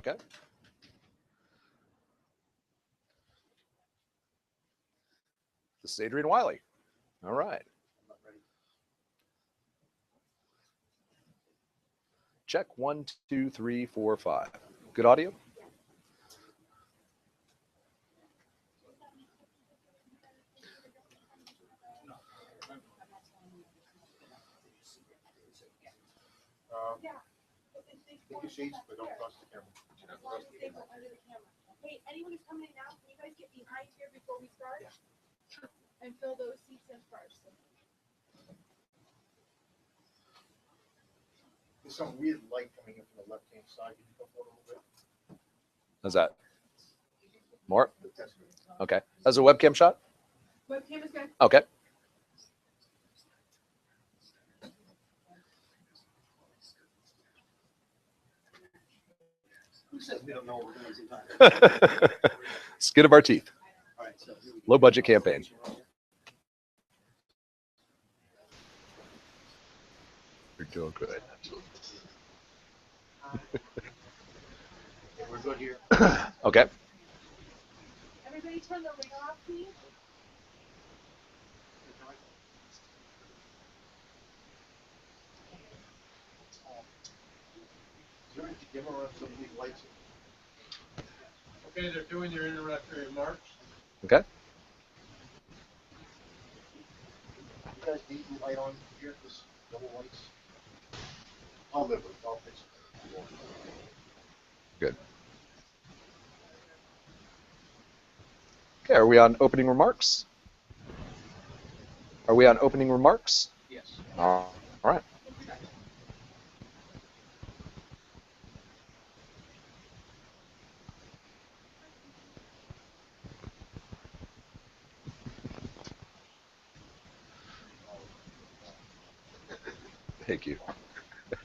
Okay. This is Adrian Wyllie. All right. Check 1, 2, 3, 4, 5. Good audio? Take your seats, but don't cross the camera. Hey, anyone who's coming in now, can you guys get behind here before we start? Yeah. Sure. And fill those seats in first. There's some weird light coming in from the left-hand side. Can you go forward a little bit? How's that? More? Okay. That's a webcam shot? Webcam is good. Okay. Who says we don't know what we're doing sometimes? Skin of our teeth. All right, so here we go. Low budget campaign. You're doing good. We're good here. Okay. Everybody turn the ringer off, please. Is there any dimmer on some of these lights? Okay, they're doing their introductory remarks. Okay. You guys need the light on here, this double lights? I'll live with it. I'll fix it. Good. Okay, are we on opening remarks? Are we on opening remarks? Yes. All right. Thank you. You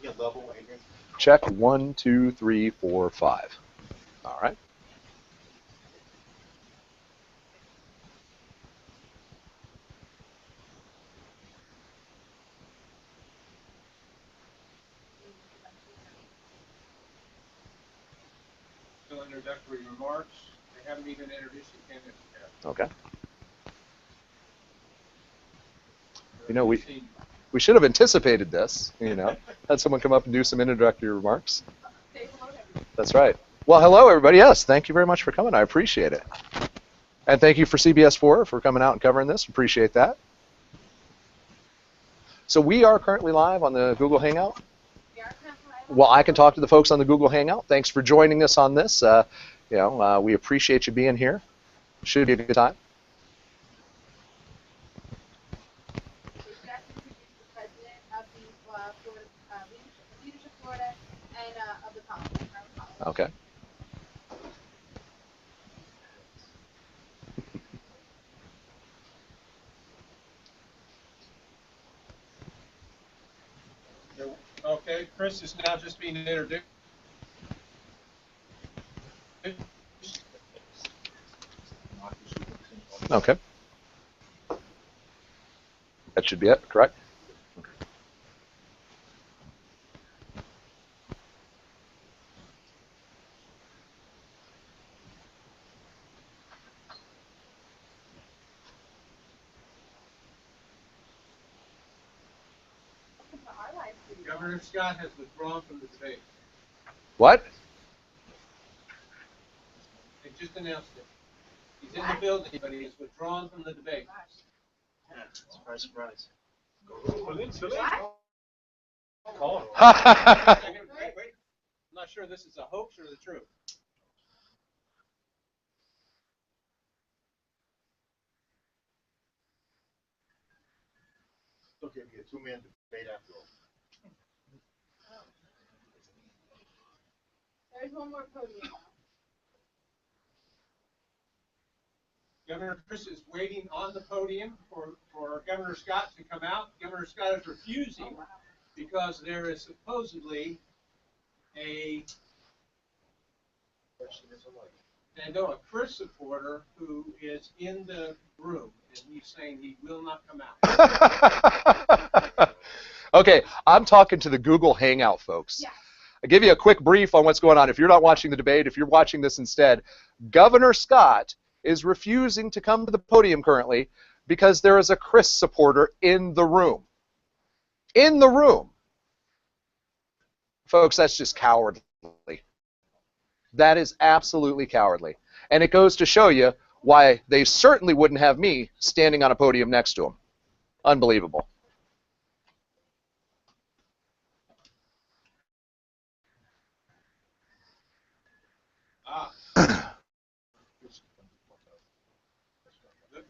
get level, Adrian? Check 1, 2, 3, 4, 5. All right. Still introductory remarks. They haven't even introduced the candidates yet. Okay. You know, we should have anticipated this, you know, had someone come up and do some introductory remarks. That's right. Well, hello, everybody. Yes, thank you very much for coming. I appreciate it. And thank you for CBS4 for coming out and covering this. Appreciate that. So we are currently live on the Google Hangout. Well, I can talk to the folks on the Google Hangout. Thanks for joining us on this. We appreciate you being here. Should be a good time. Okay. Okay, Chris is now just being introduced. Okay. That should be it, correct? Governor Scott has withdrawn from the debate. What? They just announced it. He's in the building, but he has withdrawn from the debate. Yeah, surprise, surprise. Call him. Wait. I'm not sure this is a hoax or the truth. Okay, we get a two-man debate after all. There's one more podium. Governor Chris is waiting on the podium for Governor Scott to come out. Governor Scott is refusing because there is supposedly a Chris supporter who is in the room, and he's saying he will not come out. Okay, I'm talking to the Google Hangout folks. Yes. I'll give you a quick brief on what's going on. If you're not watching the debate, if you're watching this instead, Governor Scott is refusing to come to the podium currently because there is a Chris supporter in the room. In the room. Folks, that's just cowardly. That is absolutely cowardly. And it goes to show you why they certainly wouldn't have me standing on a podium next to him. Unbelievable.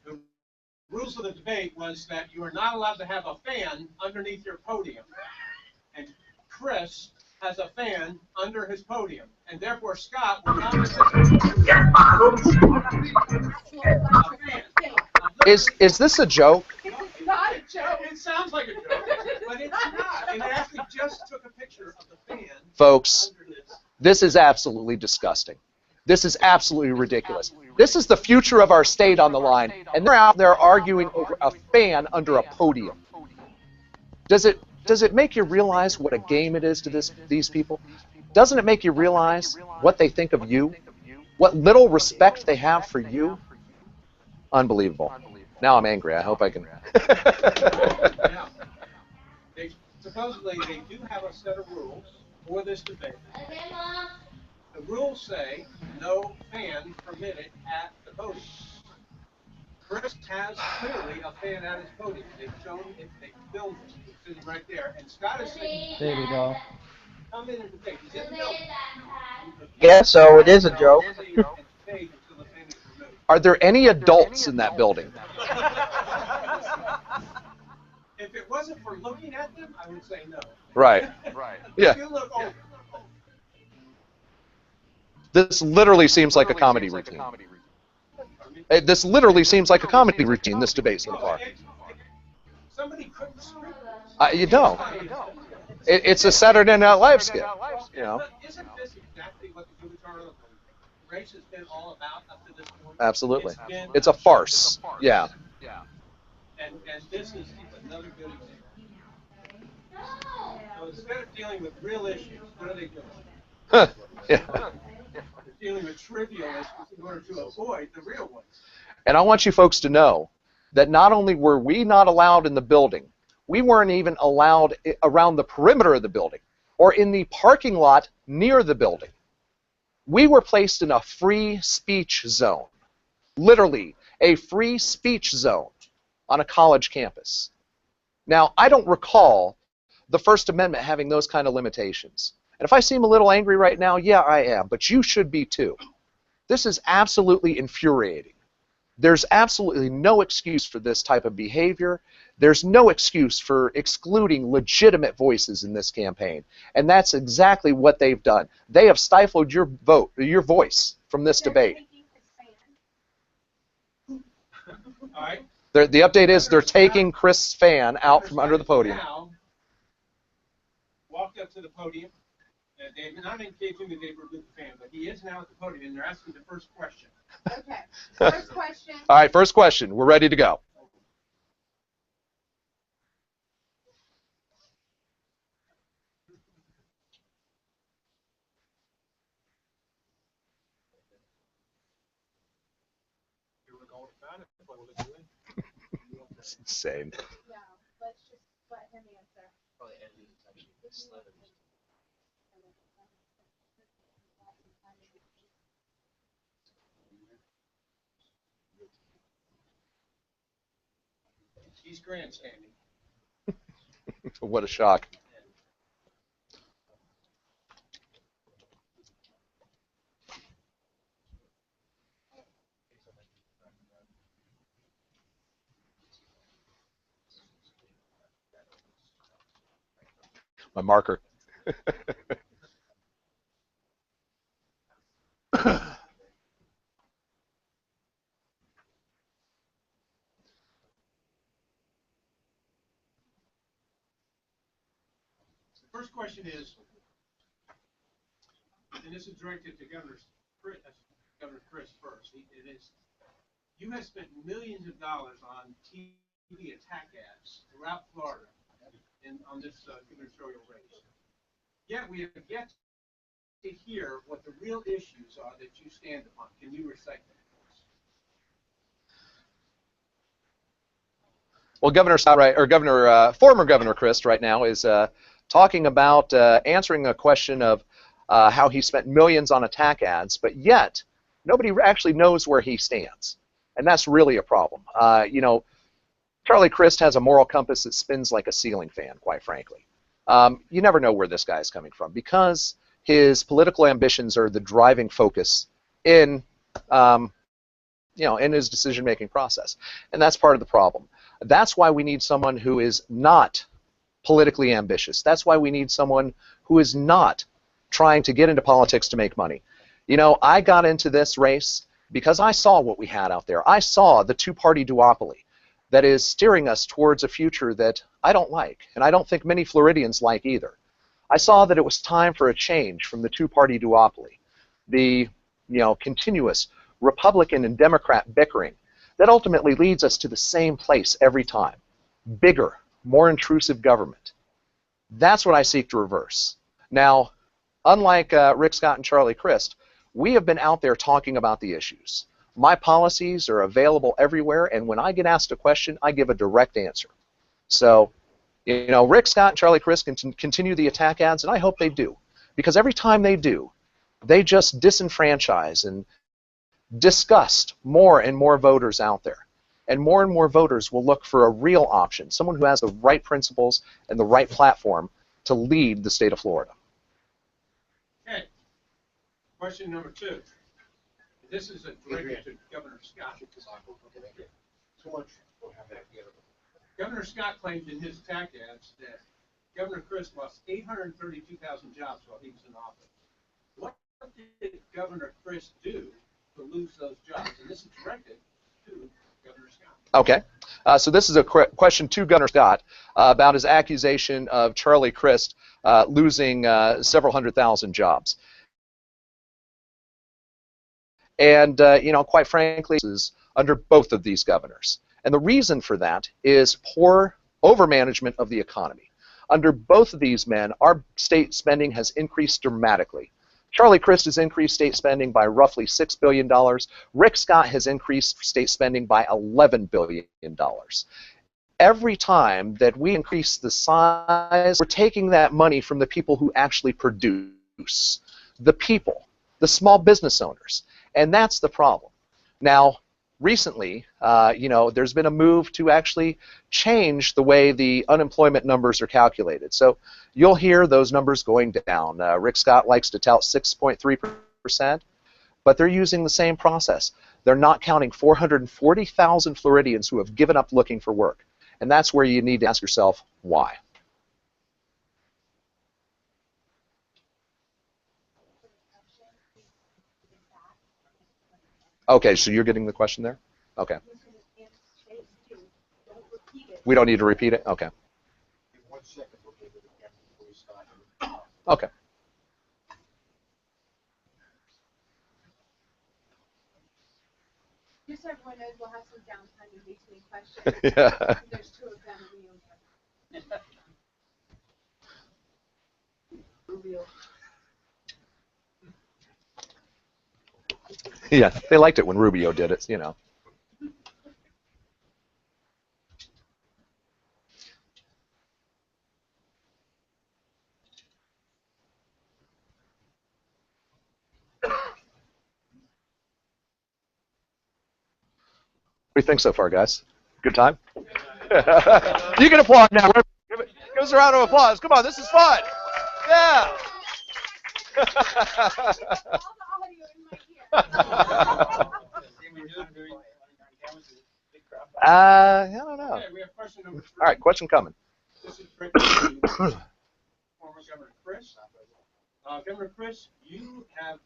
The rules of the debate was that you are not allowed to have a fan underneath your podium. And Chris has a fan under his podium, and therefore Scott will not Is this a joke? It's not a joke. It sounds like a joke, but it's not. And I actually just took a picture of the fan. Folks, under his. this is absolutely disgusting. This is absolutely ridiculous. This is the future of our state on the line, and they're out there arguing over a fan under a podium. Does it make you realize what a game it is to these people? Doesn't it make you realize what they think of you? What little respect they have for you? Unbelievable. Now I'm angry. I hope I can. Now, supposedly they do have a set of rules for this debate. The rules say no fan permitted at the podium. Chris has clearly a fan at his podium. They've shown it, they filmed it. It's sitting right there. And Scott is saying, There we go. come in and debate. He's in the building. Yeah, so it is a joke. Are there any adults in that building? If it wasn't for looking at them, I would say no. Right. Yeah. If you look over, This literally seems like a comedy routine. This literally seems like a comedy routine, this debate so far. somebody couldn't script this. You know, it's a Saturday Night Live skit. You know. Isn't this exactly what the gubernatorial race has been all about up to this point? Absolutely. been- It's a farce. Yeah. And this is another good example. So instead of dealing with real issues, what are they doing? Huh. Yeah. They're dealing with trivial issues in order to avoid the real ones. And I want you folks to know that not only were we not allowed in the building, we weren't even allowed around the perimeter of the building or in the parking lot near the building. We were placed in a free speech zone, literally a free speech zone on a college campus. Now, I don't recall the First Amendment having those kind of limitations. And if I seem a little angry right now, yeah, I am, but you should be too. This is absolutely infuriating. There's absolutely no excuse for this type of behavior. There's no excuse for excluding legitimate voices in this campaign. And that's exactly what they've done. They have stifled your vote, your voice from this debate. All right? The update is they're taking Chris Fan out from under the podium. Now walked up to the podium. They've not indicating that they've removed the fan, but he is now at the podium, and they're asking the first question. Okay. First question. All right, first question. We're ready to go. It's insane. Yeah, let's just let him answer. He's grandstanding. What a shock. My marker. The first question is, and this is directed to Governor Chris first. It is, you have spent millions of dollars on TV attack ads throughout Florida on this gubernatorial race. Yet we have yet to hear what the real issues are that you stand upon. Can you recite them? Well, Governor Scott, right, or former Governor Christ right now is talking about answering a question of how he spent millions on attack ads, but yet nobody actually knows where he stands, and that's really a problem. You know, Charlie Crist has a moral compass that spins like a ceiling fan, quite frankly. You never know where this guy is coming from because his political ambitions are the driving focus in, you know, in his decision-making process, and that's part of the problem. That's why we need someone who is not politically ambitious. That's why we need someone who is not trying to get into politics to make money. You know, I got into this race because I saw what we had out there. I saw the two-party duopoly that is steering us towards a future that I don't like, and I don't think many Floridians like either. I saw that it was time for a change from the two-party duopoly, the, you know, continuous Republican and Democrat bickering that ultimately leads us to the same place every time. Bigger, more intrusive government. That's what I seek to reverse. Now, unlike Rick Scott and Charlie Crist, we have been out there talking about the issues. My policies are available everywhere, and when I get asked a question, I give a direct answer. So, you know, Rick Scott and Charlie Crist can continue the attack ads, and I hope they do. Because every time they do, they just disenfranchise and disgust more and more voters out there. And more voters will look for a real option, someone who has the right principles and the right platform to lead the state of Florida. Okay. Question number 2. This is directed to Governor Scott. Too much. We'll have that together. Governor Scott claimed in his attack ads that Governor Crist lost 832,000 jobs while he was in office. What did Governor Crist do to lose those jobs? And this is directed to Governor Scott. Okay. So this is a question to Governor Scott about his accusation of Charlie Crist losing several 100,000 jobs. And, you know, quite frankly, this is under both of these governors. And the reason for that is poor overmanagement of the economy. Under both of these men, our state spending has increased dramatically. Charlie Crist has increased state spending by roughly $6 billion. Rick Scott has increased state spending by $11 billion. Every time that we increase the size, we're taking that money from the people who actually produce, the people, the small business owners. And that's the problem. Now, recently, you know, there's been a move to actually change the way the unemployment numbers are calculated. So you'll hear those numbers going down. Rick Scott likes to tout 6.3%, but they're using the same process. They're not counting 440,000 Floridians who have given up looking for work. And that's where you need to ask yourself, why? Okay, so you're getting the question there? Okay. We don't need to repeat it? Okay. Okay. Just so everyone knows, we'll have some downtime in between questions. Yeah. There's 2 of them. And Rubio. Yeah, they liked it when Rubio did it, you know. What do you think so far, guys? Good time? You can applaud now. Give us a round of applause. Come on, this is fun. Yeah. All the audio in my ear. I don't know. Okay, we have question number 3. All right, question coming. This is directed to former Governor Crist. Governor Crist, you have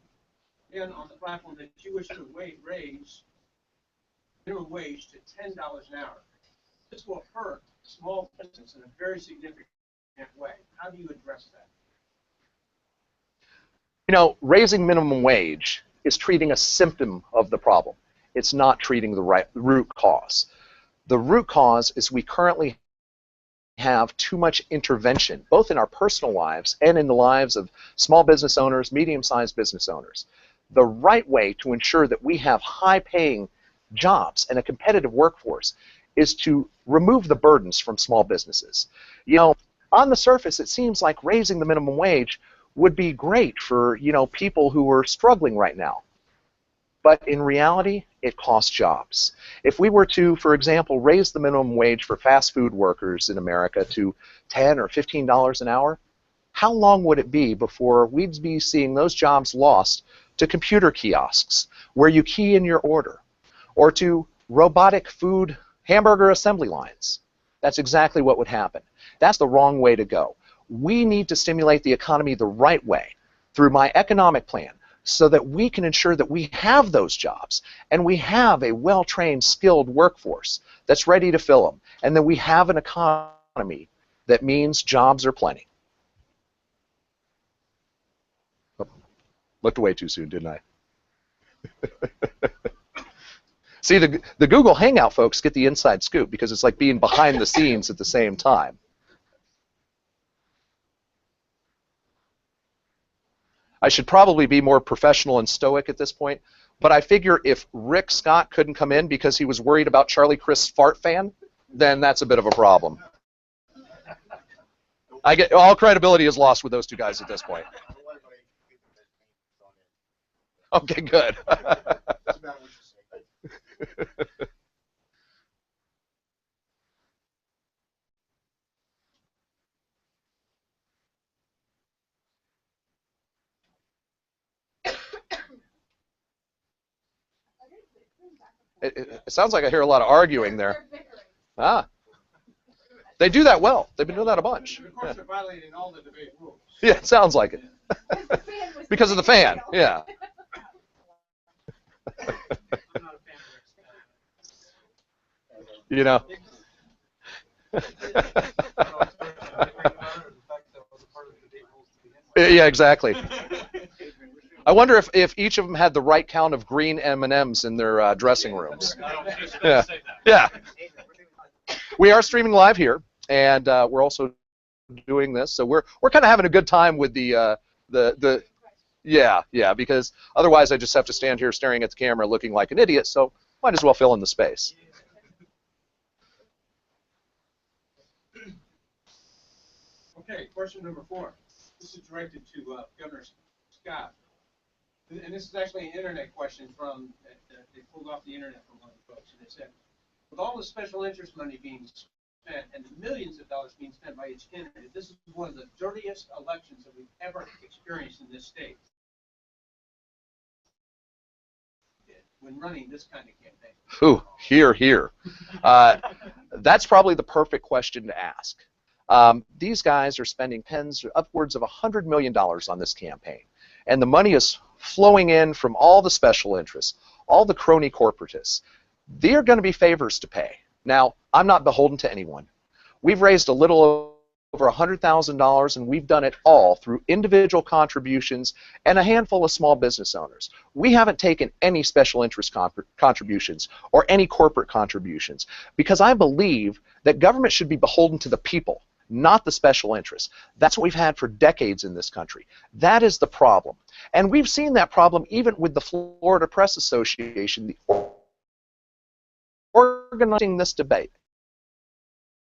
been on the platform that you wish to raise minimum wage to $10 an hour. This will hurt small business in a very significant way. How do you address that? You know, raising minimum wage is treating a symptom of the problem. It's not treating the root cause. The root cause is we currently have too much intervention, both in our personal lives and in the lives of small business owners, medium-sized business owners. The right way to ensure that we have high-paying jobs and a competitive workforce is to remove the burdens from small businesses. You know, on the surface, it seems like raising the minimum wage would be great for, you know, people who are struggling right now. But in reality, it costs jobs. If we were to, for example, raise the minimum wage for fast food workers in America to $10 or $15 an hour, how long would it be before we'd be seeing those jobs lost to computer kiosks where you key in your order, or to robotic food hamburger assembly lines? That's exactly what would happen. That's the wrong way to go. We need to stimulate the economy the right way through my economic plan, so that we can ensure that we have those jobs and we have a well-trained, skilled workforce that's ready to fill them, and that we have an economy that means jobs are plenty. Oh, looked away too soon, didn't I? See, the Google Hangout folks get the inside scoop because it's like being behind the scenes at the same time. I should probably be more professional and stoic at this point, but I figure if Rick Scott couldn't come in because he was worried about Charlie Crist's fart fan, then that's a bit of a problem. I get all credibility is lost with those two guys at this point. Okay, good. It sounds like I hear a lot of arguing there. Ah. They do that well. They've been doing that a bunch. Of course, they're violating all the debate rules. Yeah, it sounds like it. Because of the fan, yeah. You know. Yeah, exactly. I wonder if each of them had the right count of green M&Ms in their dressing rooms. Yeah. Yeah. We are streaming live here, and we're also doing this, so we're kind of having a good time with the yeah, because otherwise I just have to stand here staring at the camera looking like an idiot, so might as well fill in the space. Okay, question number 4. This is directed to Governor Scott. And this is actually an internet question from, they pulled off the internet from one of the folks, and it said, with all the special interest money being spent and the millions of dollars being spent by each candidate, this is one of the dirtiest elections that we've ever experienced in this state when running this kind of campaign. Ooh, here. That's probably the perfect question to ask. These guys are spending upwards of $100 million on this campaign, and the money is flowing in from all the special interests, all the crony corporatists. They're going to be favors to pay. Now, I'm not beholden to anyone. We've raised a little over $100,000, and we've done it all through individual contributions and a handful of small business owners. We haven't taken any special interest contributions or any corporate contributions, because I believe that government should be beholden to the people, not the special interests. That's what we've had for decades in this country. That is the problem. And we've seen that problem even with the Florida Press Association, organizing this debate.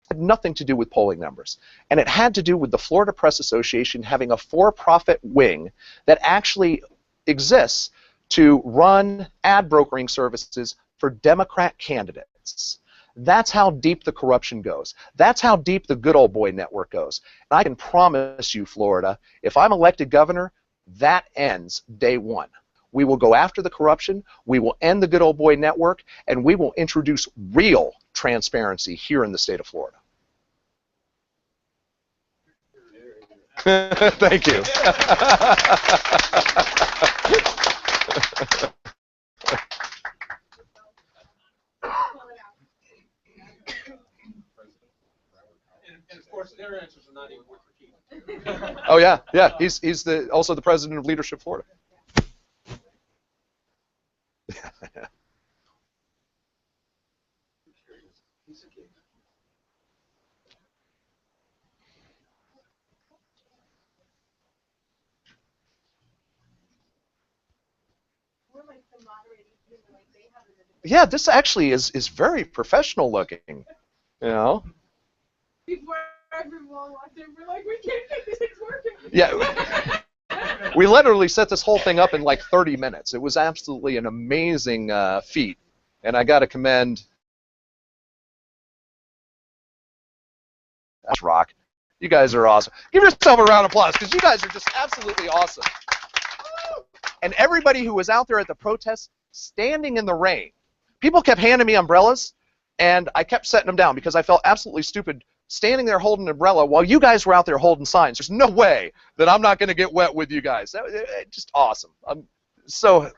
It had nothing to do with polling numbers, and it had to do with the Florida Press Association having a for-profit wing that actually exists to run ad brokering services for Democrat candidates. That's how deep the corruption goes. That's how deep the good old boy network goes. And I can promise you, Florida, if I'm elected governor, that ends day one. We will go after the corruption, we will end the good old boy network, and we will introduce real transparency here in the state of Florida. Thank you. And of course, their answers are not even worth repeating. Oh yeah. He's also the president of Leadership Florida. Yeah, this actually is very professional looking. You know. Before everyone walked in, we're like, we can't get these things working. Yeah. We literally set this whole thing up in like 30 minutes. It was absolutely an amazing feat, and I got to commend Rock. You guys are awesome. Give yourself a round of applause because you guys are just absolutely awesome. And everybody who was out there at the protest, standing in the rain, people kept handing me umbrellas, and I kept setting them down because I felt absolutely stupid standing there holding an umbrella while you guys were out there holding signs. There's no way that I'm not going to get wet with you guys. That was just awesome. I'm so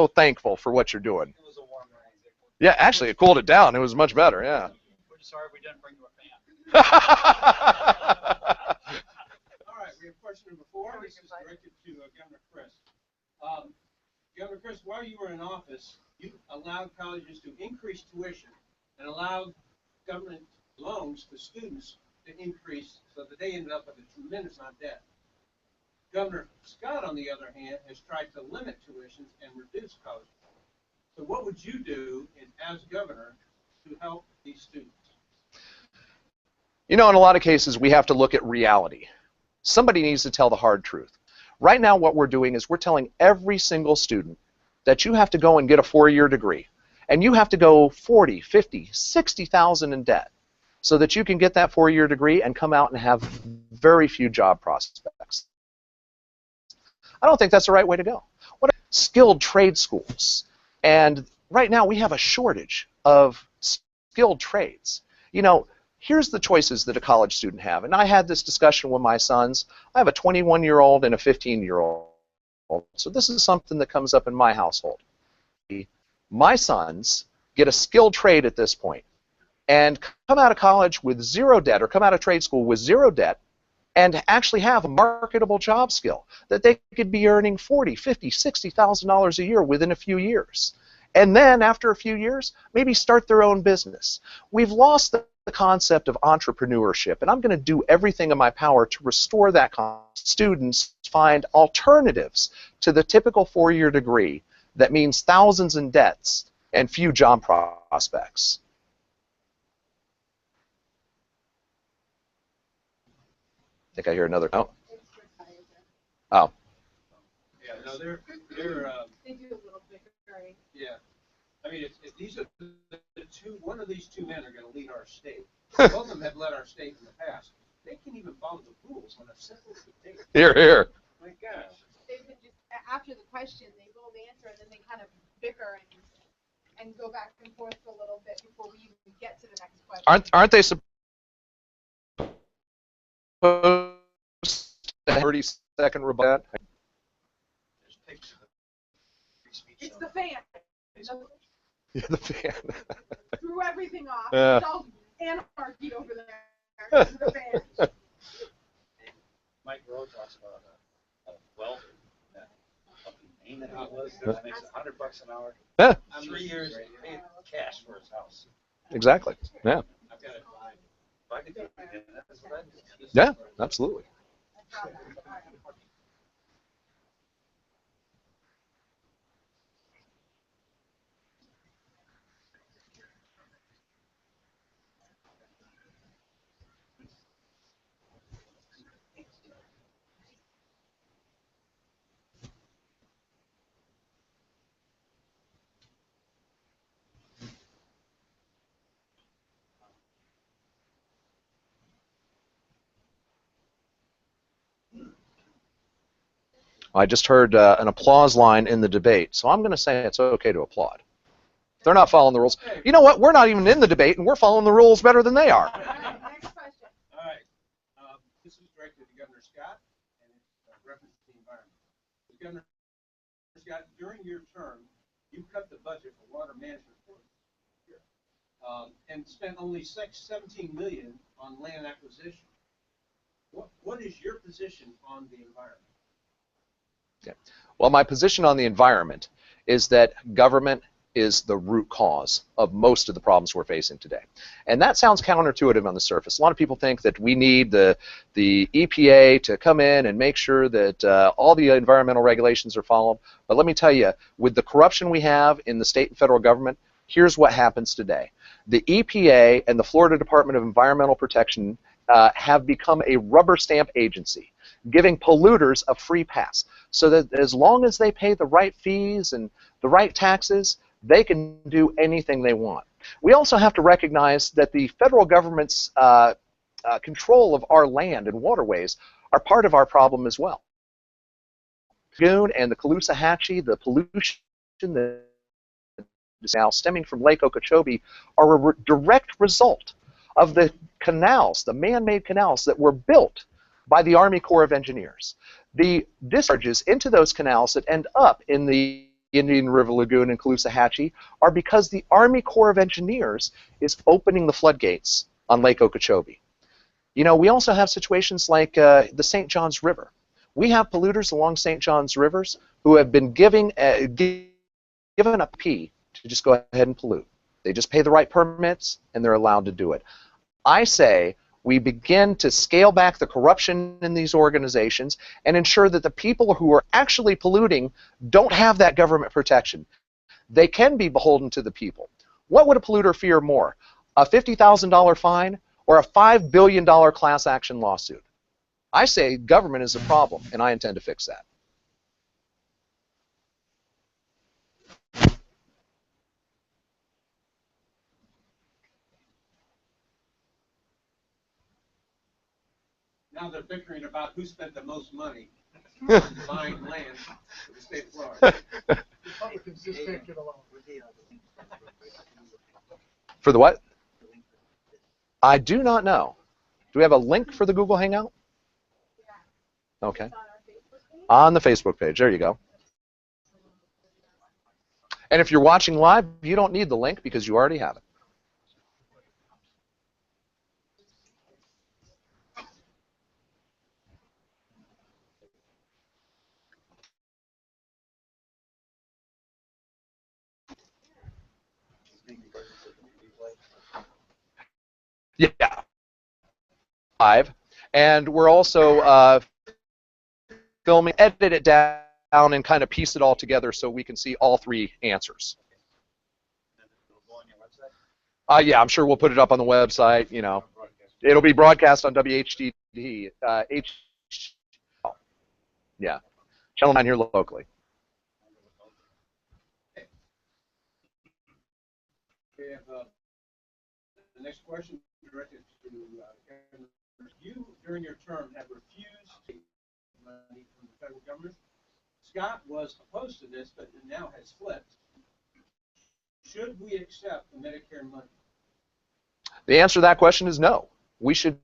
thankful for what you're doing. It was a warm rain. Yeah, actually, it cooled it down. It was much better, yeah. We're just sorry we didn't bring you a fan. All right, we have question number 4. This is directed to Governor Chris. Governor Chris, while you were in office, you allowed colleges to increase tuition and allowed government loans to students to increase so that they ended up with a tremendous amount of debt. Governor Scott, on the other hand, has tried to limit tuitions and reduce colleges. So what would you do as governor to help these students? You know, in a lot of cases, we have to look at reality. Somebody needs to tell the hard truth. Right now, what we're doing is we're telling every single student that you have to go and get a 4-year degree, and you have to go 40, 50, 60,000 in debt so that you can get that 4-year degree and come out and have very few job prospects. I don't think that's the right way to go. What are skilled trade schools? And right now, we have a shortage of skilled trades. You know, here's the choices that a college student have. And I had this discussion with my sons. I have a 21-year-old and a 15-year-old. So this is something that comes up in my household. My sons get a skilled trade at this point and come out of college with 0 debt, or come out of trade school with 0 debt, and actually have a marketable job skill that they could be earning $40,000, $50,000, $60,000 a year within a few years. And then after a few years, maybe start their own business. We've lost the concept of entrepreneurship, and I'm going to do everything in my power to restore that concept. Students find alternatives to the typical 4-year degree that means thousands in debts and few job prospects. I think I hear another. Oh. Oh. Yeah, no, they're They do a little bickering. yeah. I mean, if these are the two, one of these two men are going to lead our state. Both of them have led our state in the past. They can even follow the rules on a simple debate. Here, here. My gosh. They would just, after the question, they both answer, and then they kind of bicker and go back and forth for a little bit before we even get to the next question. Aren't they supposed to 30-second rebut? It's the fan. Yeah, the fan. Threw everything off. Yeah. It's all anarchy over there. It's the fan. Mike Rowe talks about a welder that fucking name that he was that makes $100 an hour. Yeah, 3 years paid cash for his house. exactly. Yeah. I've got to find. If I could do it again, that's what I'd do. Yeah, absolutely. I just heard an applause line in the debate, so I'm going to say it's okay to applaud. They're not following the rules. You know what? We're not even in the debate, and we're following the rules better than they are. All right, next question. All right. This is directed to Governor Scott, and it's reference to the environment. Governor Scott, during your term, you cut the budget for water management for this year, and spent only $17 million on land acquisition. What is your position on the environment? Yeah. Well, my position on the environment is that government is the root cause of most of the problems we're facing today. And that sounds counterintuitive on the surface. A lot of people think that we need the EPA to come in and make sure that all the environmental regulations are followed. But let me tell you, with the corruption we have in the state and federal government, here's what happens today. The EPA and the Florida Department of Environmental Protection have become a rubber stamp agency, giving polluters a free pass, so that as long as they pay the right fees and the right taxes, they can do anything they want. We also have to recognize that the federal government's control of our land and waterways are part of our problem as well. Lagoon and the Caloosahatchee, the pollution that is now stemming from Lake Okeechobee, are a direct result of the canals, the man-made canals that were built by the Army Corps of Engineers. The discharges into those canals that end up in the Indian River Lagoon and Caloosahatchee are because the Army Corps of Engineers is opening the floodgates on Lake Okeechobee. You know, we also have situations like the St. Johns River. We have polluters along St. Johns rivers who have been given a P to just go ahead and pollute. They just pay the right permits and they're allowed to do it. I say we begin to scale back the corruption in these organizations and ensure that the people who are actually polluting don't have that government protection. They can be beholden to the people. What would a polluter fear more? A $50,000 fine or a $5 billion class action lawsuit? I say government is a problem, and I intend to fix that. Now they're bickering about who spent the most money on buying land for the state of Florida. Republicans just can't get along. For the what? I do not know. Do we have a link for the Google Hangout? Okay. On the Facebook page. There you go. And if you're watching live, you don't need the link because you already have it. Yeah. Live. And we're also filming, edit it down, and kind of piece it all together so we can see all three answers. Yeah, I'm sure we'll put it up on the website. You know, it'll be broadcast on WHDD. Yeah, Channel 9 here locally. We have the next question directed to Kevin. You, during your term, have refused to take money from the federal government. Scott was opposed to this, but now has flipped. Should we accept the Medicare money? The answer to that question is no. We should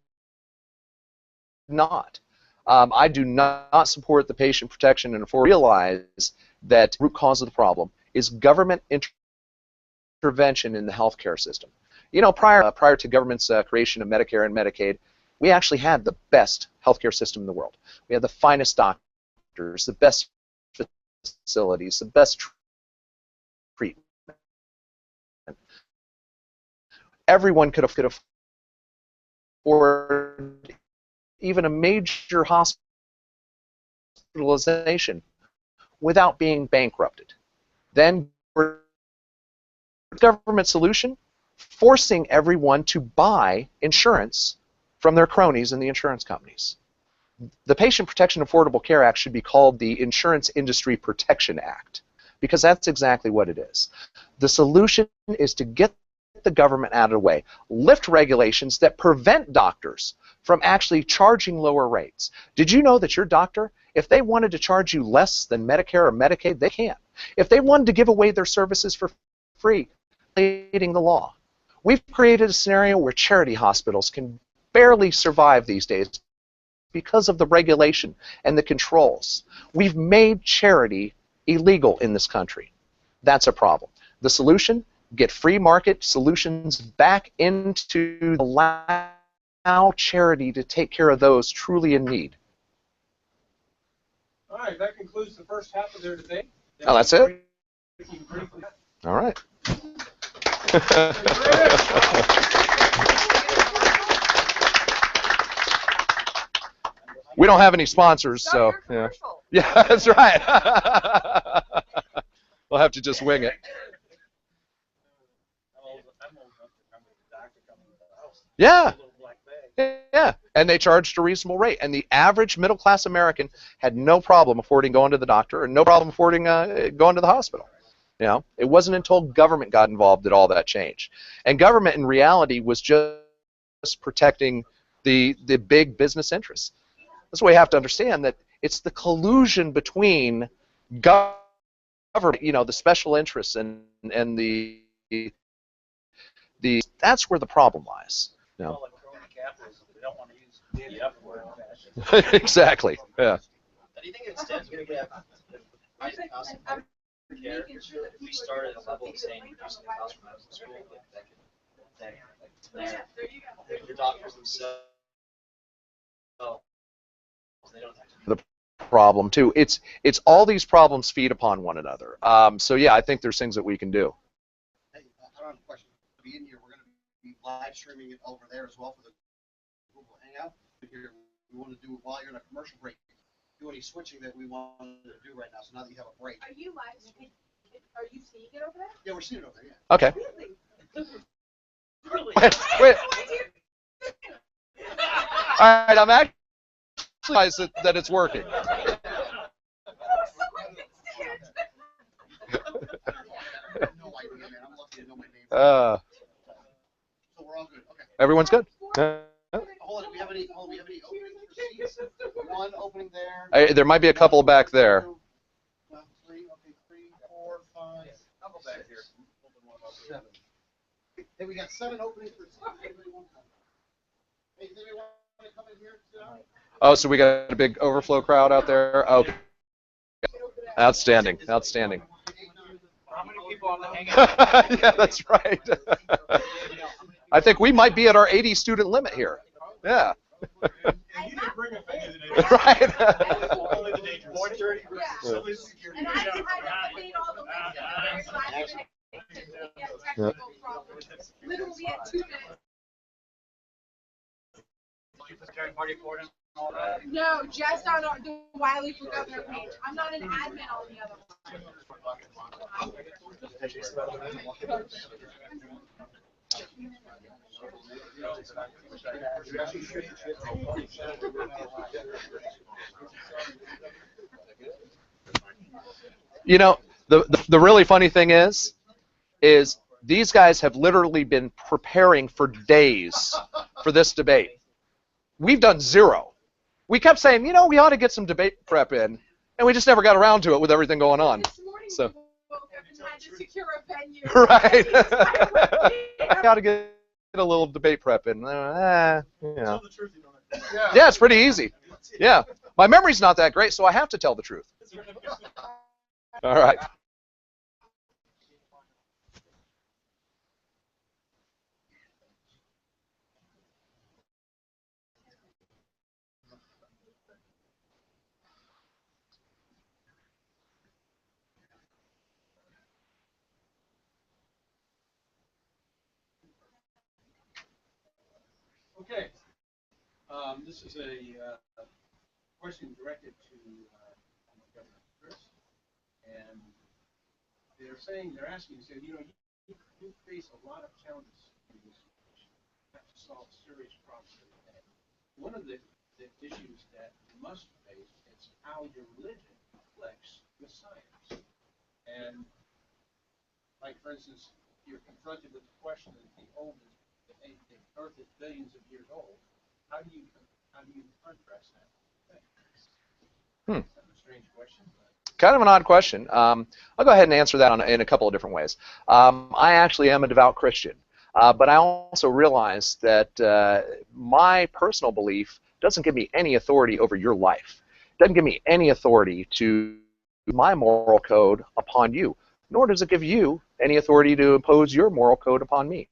not. I do not support the patient protection and realize that the root cause of the problem is government intervention in the healthcare system. You know, prior to government's creation of Medicare and Medicaid, we actually had the best healthcare system in the world. We had the finest doctors, the best facilities, the best treatment. Everyone could afford even a major hospitalization without being bankrupted. Then government solution, forcing everyone to buy insurance from their cronies in the insurance companies. The Patient Protection Affordable Care Act should be called the Insurance Industry Protection Act, because that's exactly what it is. The solution is to get the government out of the way, lift regulations that prevent doctors from actually charging lower rates. Did you know that your doctor, if they wanted to charge you less than Medicare or Medicaid, they can. If they wanted to give away their services for free, violating the law. We've created a scenario where charity hospitals can barely survive these days because of the regulation and the controls. We've made charity illegal in this country. That's a problem. The solution? Get free market solutions back into allow charity to take care of those truly in need. All right, that concludes the first half of their debate. Oh, that's it? All right. We don't have any sponsors, so yeah. Yeah, that's right. We'll have to just wing it. Yeah. Yeah, and they charged a reasonable rate, and the average middle-class American had no problem affording going to the doctor and no problem affording going to the hospital. You know, it wasn't until government got involved that all that changed, and government in reality was just protecting the big business interests. That's why you have to understand that it's the collusion between government, you know, the special interests and the that's where the problem lies. You know? Exactly. Yeah. Do you think it's going to get making sure that we started a level of saying reducing the cost for medical school that the doctors themselves they don't have to the problem too. It's all these problems feed upon one another. So yeah, I think there's things that we can do. Hey, I don't have a question. To be in here, we're going to be live streaming it over there as well for the Google Hangout. Here, we want to do it while you're in a commercial break. Do any switching that we want to do right now. So now that you have a break. Are you live? Are you seeing it over there? Yeah, we're seeing it over there. Yeah. Okay. Really? Wait. All right, I'm actually surprised that it's working. I have no idea, man. I'm lucky to know my name. So we're all good. Okay. Everyone's good? Hold on. Do we have any openings for seats? One opening there. There might be a couple back there. Three. Okay. 3, 4, 5. I'll go back here. 7. Hey, we got 7 openings for seats. Anybody want to come? Hey, does anybody want to come in here and sit down? Oh, so we got a big overflow crowd out there? Okay. Outstanding. Outstanding. How many people on the hangout? Yeah, that's right. I think we might be at our 80 student limit here. Yeah. And you didn't bring a fan. Right. Only the dangerous. 1:30. Yeah. And I had to debate all the way Yeah. literally at 2 minutes. No, just on the Wiley for Governor page. I'm not an admin on the other You know, the really funny thing is these guys have literally been preparing for days for this debate. We've done zero. We kept saying, you know, we ought to get some debate prep in, and we just never got around to it with everything going on. This morning So. we woke up and had to secure a venue. Right. We ought to get a little debate prep in. You know. Yeah, it's pretty easy. Yeah. My memory's not that great, so I have to tell the truth. All right. Okay. This is a question directed to Governor Chris, and they're asking, you know, you face a lot of challenges in this situation. You have to solve serious problems every day. One of the issues that you must face is how your religion conflicts with science. And, like, for instance, you're confronted with the question that the Earth is billions of years old. How do you contrast that? That's a strange question. Kind of an odd question. I'll go ahead and answer that in a couple of different ways. I actually am a devout Christian, but I also realize that my personal belief doesn't give me any authority over your life. It doesn't give me any authority to my moral code upon you, nor does it give you any authority to impose your moral code upon me.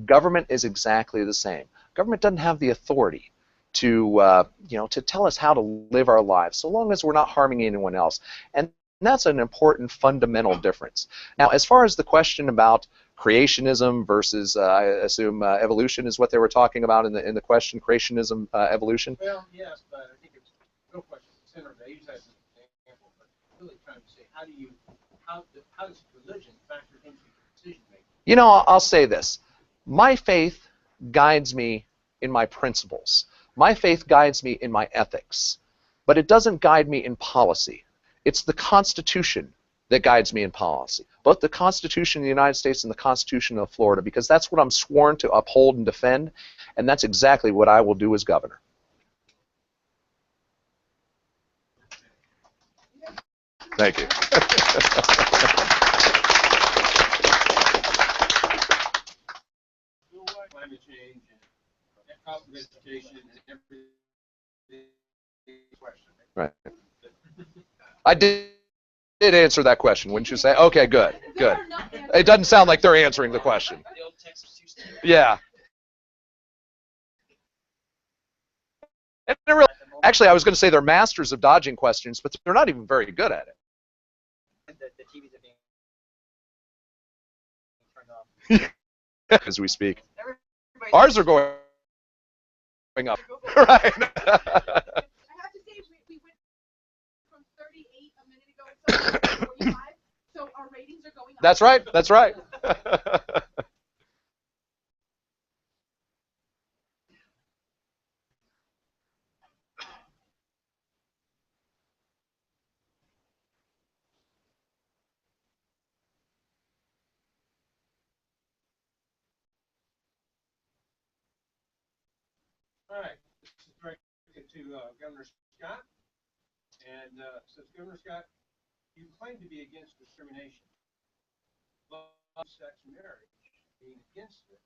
Government is exactly the same. Government doesn't have the authority to, to tell us how to live our lives, so long as we're not harming anyone else. And And that's an important fundamental difference. Now, as far as the question about creationism versus, I assume, evolution is what they were talking about in the question, creationism, evolution? Well, yes, but I think it's no question center of age as an example, but really trying to say how does religion factor into decision making? You know, I'll say this. My faith guides me in my principles. My faith guides me in my ethics. But it doesn't guide me in policy. It's the Constitution that guides me in policy, both the Constitution of the United States and the Constitution of Florida, because that's what I'm sworn to uphold and defend, and that's exactly what I will do as governor. Thank you. Climate change and crop vegetation and everything. Question. Right. I did answer that question, wouldn't you say? Okay, good, good. It doesn't sound like they're answering the question. Yeah. And really, actually, I was going to say they're masters of dodging questions, but they're not even very good at it. The TVs are being turned off. As we speak. Ours are going up. Right. I have to say, we went from 38 a minute ago to 45, so our ratings are going up. That's right. That's right. All right, this is directed to Governor Scott, and says, Governor Scott, you claim to be against discrimination, but sex marriage, being against it,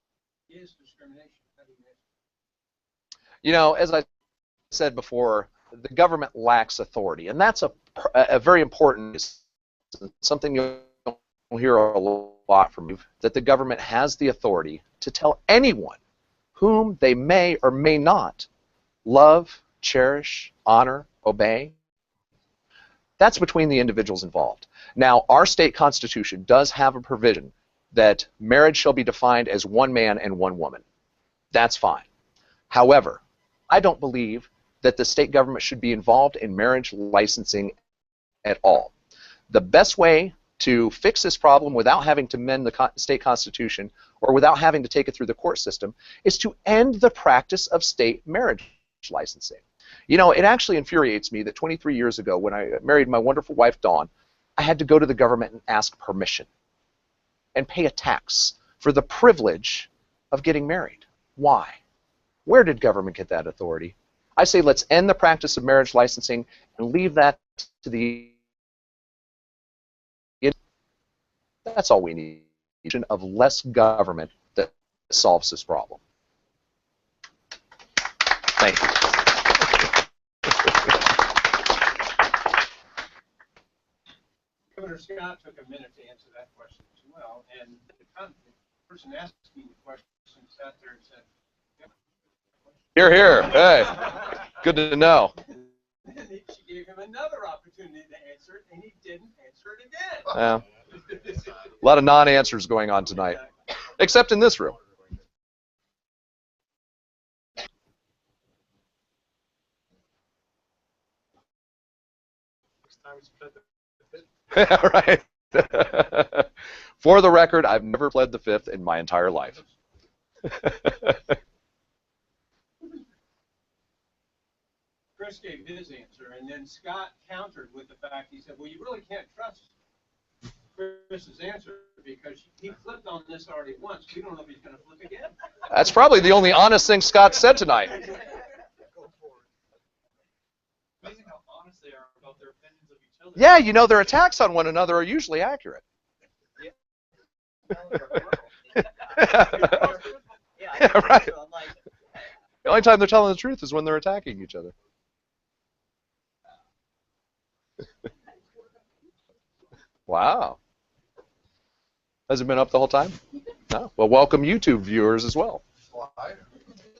is discrimination. How do you answer? You know, as I said before, the government lacks authority, and that's a very important, something you'll hear a lot from you, that the government has the authority to tell anyone whom they may or may not love, cherish, honor, obey. That's between the individuals involved. Now, our state constitution does have a provision that marriage shall be defined as one man and one woman. That's fine. However, I don't believe that the state government should be involved in marriage licensing at all. The best way to fix this problem without having to amend the state constitution or without having to take it through the court system is to end the practice of state marriage licensing. You know, it actually infuriates me that 23 years ago when I married my wonderful wife Dawn, I had to go to the government and ask permission and pay a tax for the privilege of getting married. Why? Where did government get that authority? I say let's end the practice of marriage licensing and leave that to the... That's all we need, of less government that solves this problem. Thank you. Governor Scott took a minute to answer that question as well, and the person asking the question sat there and said, Here, here. Hey, good to know. And she gave him another opportunity to answer it, and he didn't answer it again. Yeah. A lot of non-answers going on tonight, except in this room. Right. For the record, I've never pled the fifth in my entire life. Chris gave his answer, and then Scott countered with the fact, he said, well, you really can't trust Chris's answer because he flipped on this already once. We don't know if he's going to flip again. That's probably the only honest thing Scott said tonight. Amazing how honest they are about their opinions of each other. Yeah, you know, their attacks on one another are usually accurate. Yeah, right. The only time they're telling the truth is when they're attacking each other. Wow. Has it been up the whole time? No. Well, welcome YouTube viewers as well.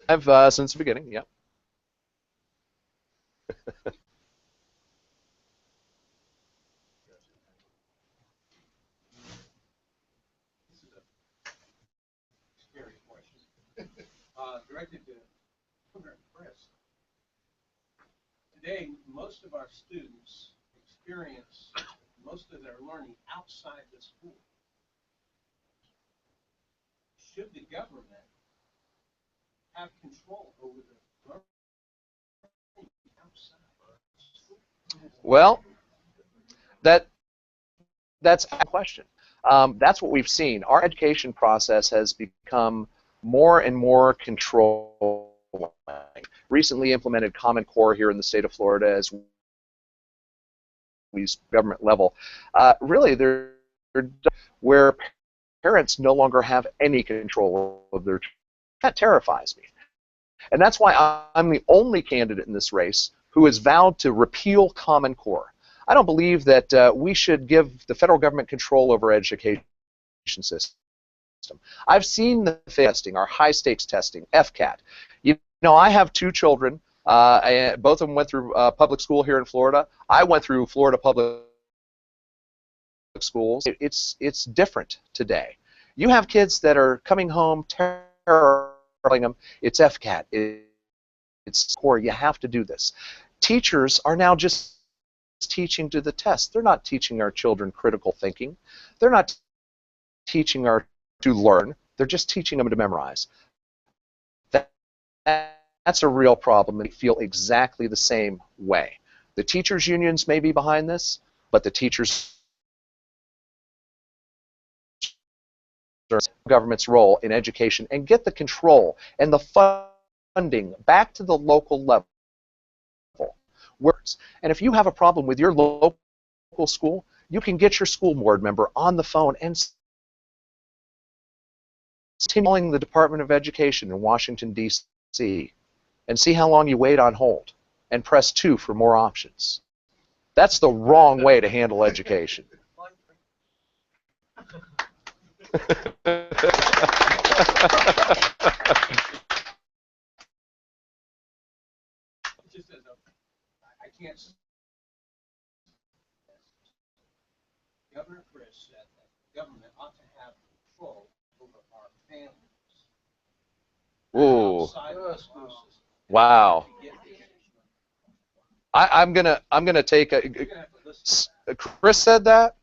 I've since the beginning, yeah. directed to Governor Chris. Today, most of our students experience most of their learning outside the school. Should the government have control over the learning outside the school? Well, that's a question. That's what we've seen. Our education process has become more and more controlled. Recently implemented Common Core here in the state of Florida as we government level. Really, they're where parents no longer have any control of their children. That terrifies me. And that's why I'm the only candidate in this race who has vowed to repeal Common Core. I don't believe that we should give the federal government control over education system. I've seen the testing, our high-stakes testing, FCAT. You know, I have two children. Both of them went through public school here in Florida. I went through Florida public schools. It's different today. You have kids that are coming home telling them it's FCAT, it's core. You have to do this. Teachers are now just teaching to the test. They're not teaching our children critical thinking. They're not teaching our to learn. They're just teaching them to memorize. That's a real problem, and they feel exactly the same way. The teachers' unions may be behind this, but the teachers' government's role in education and get the control and the funding back to the local level. And if you have a problem with your local school, you can get your school board member on the phone and calling the Department of Education in Washington, D.C. and see how long you wait on hold and press 2 for more options. That's the wrong way to handle education. Just as I can't. Governor Chris said that the government ought to have control over our families. Ooh. Outside of the school system. Wow. I'm gonna take a. Chris said that.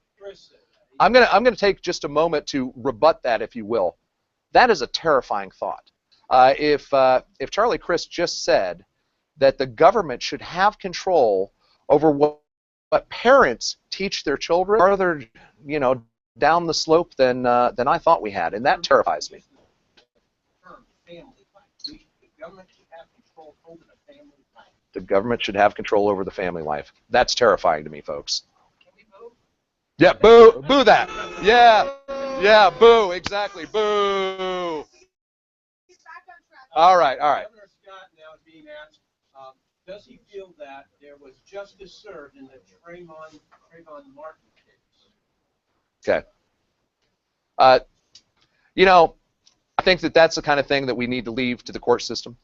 I'm gonna take just a moment to rebut that, if you will. That is a terrifying thought. If Charlie Crist just said that the government should have control over what parents teach their children, farther, you know, down the slope than I thought we had, and that terrifies me. The government should have control over the family life. That's terrifying to me, folks. Can we boo? Yeah, boo, boo that. Yeah, yeah, boo, exactly, boo. All right, all right. Governor Scott now is being asked, does he feel that there was justice served in the Trayvon Martin case? Okay. You know, I think that that's the kind of thing that we need to leave to the court system.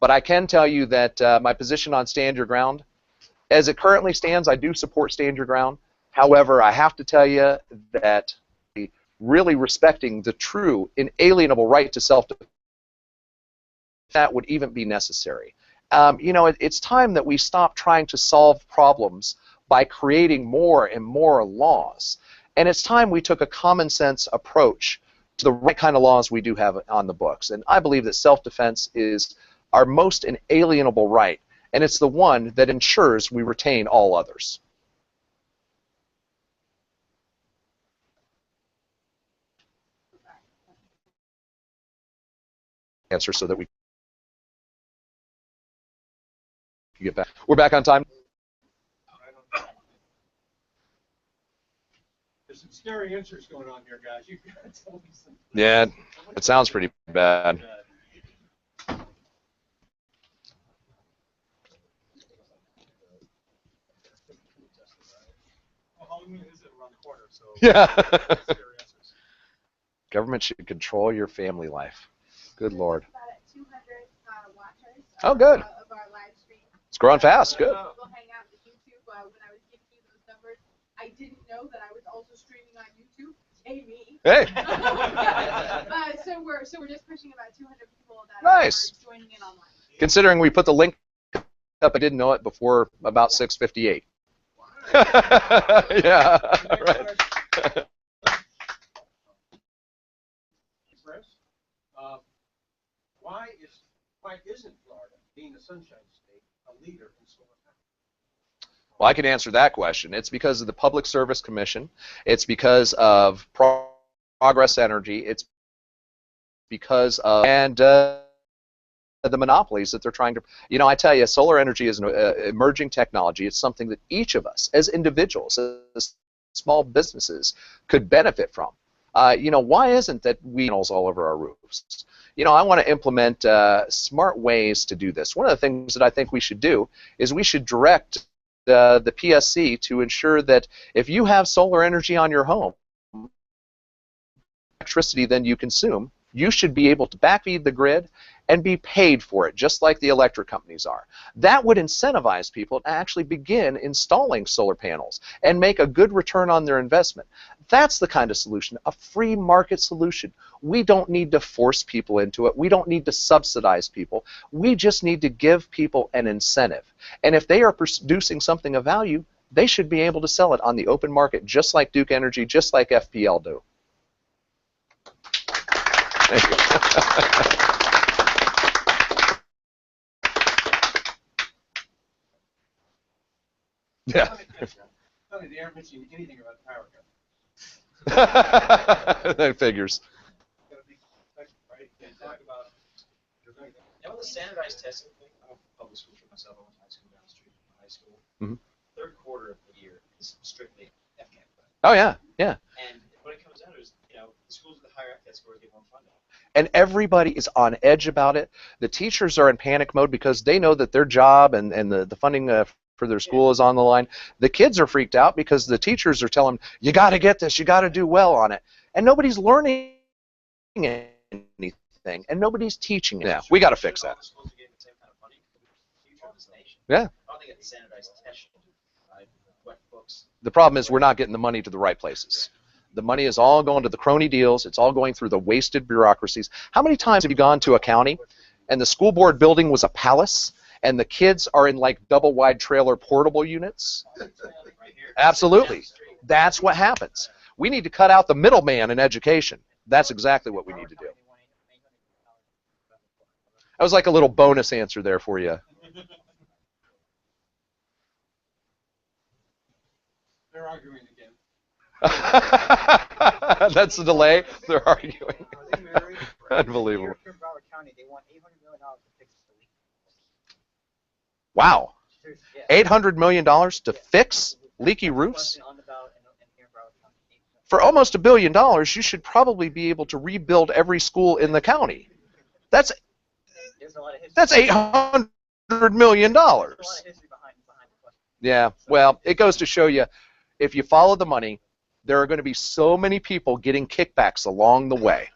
But I can tell you that my position on stand your ground, as it currently stands, I do support stand your ground. However, I have to tell you that really respecting the true, inalienable right to self-defense, that would even be necessary. You know, it's time that we stop trying to solve problems by creating more and more laws. And it's time we took a common sense approach to the right kind of laws we do have on the books. And I believe that self-defense is our most inalienable right, and it's the one that ensures we retain all others. Answer so that we can get back. We're back on time. There's some scary answers going on here, guys. You gotta tell me something. Yeah, it sounds pretty bad. Halloween is around the corner, so Yeah. Government should control your family life. Good Lord. About 200 watchers. Oh, good. Of our live stream. It's growing fast. Good. We'll hang out with YouTube. When I was giving you those numbers, I didn't know that I was also streaming on YouTube. Hey, me. Hey. So we're just pushing about 200 people that Nice. are joining in online. Considering we put the link up, I didn't know it before about 6:58. Yeah, right. Chris, why isn't Florida, being a sunshine state, a leader in solar power? Well, I can answer that question. It's because of the Public Service Commission. It's because of Progress Energy. It's because of the monopolies that they're trying to. You know, I tell you, solar energy is an emerging technology. It's something that each of us, as individuals, as small businesses, could benefit from. You know, why isn't that we panels all over our roofs? You know, I want to implement smart ways to do this. One of the things that I think we should do is we should direct the PSC to ensure that if you have solar energy on your home, electricity than you consume, you should be able to backfeed the grid and be paid for it, just like the electric companies are. That would incentivize people to actually begin installing solar panels and make a good return on their investment. That's the kind of solution, a free market solution. We don't need to force people into it. We don't need to subsidize people. We just need to give people an incentive. And if they are producing something of value, they should be able to sell it on the open market, just like Duke Energy, just like FPL do. Thank you. Yeah. Funny, they aren't mentioning anything about the power cut. That figures. Now with the standardized testing thing, I'm a public school for myself. I went to high school down the street from high school. Mm-hmm. Third quarter of the year is strictly FCAT. Oh yeah, yeah. And what it comes down to is, you know, the schools with the higher FCAT scores get more funding. And everybody is on edge about it. The teachers are in panic mode because they know that their job and the funding for their school is on the line. The kids are freaked out because the teachers are telling them, you got to get this, you got to do well on it. And nobody's learning anything, and nobody's teaching it. Yeah, we got to fix that. Yeah. I don't think it's standardized testing. What books? The problem is we're not getting the money to the right places. The money is all going to the crony deals. It's all going through the wasted bureaucracies. How many times have you gone to a county and the school board building was a palace and the kids are in like double wide trailer portable units? Absolutely. That's what happens. We need to cut out the middleman in education. That's exactly what we need to do. That was like a little bonus answer there for you. They're arguing again. That's the delay. They're arguing. Are they married? Unbelievable. Here in Broward County, they want $800 million to fix the leak. Wow. Yeah. $800 million to fix leaky roofs? On the ballot in here in Broward County. For almost $1 billion, you should probably be able to rebuild every school in the county. That's There's a lot of history. $800 million. There's a lot of history behind the question. Yeah, well, it goes to show you, if you follow the money, there are going to be so many people getting kickbacks along the way.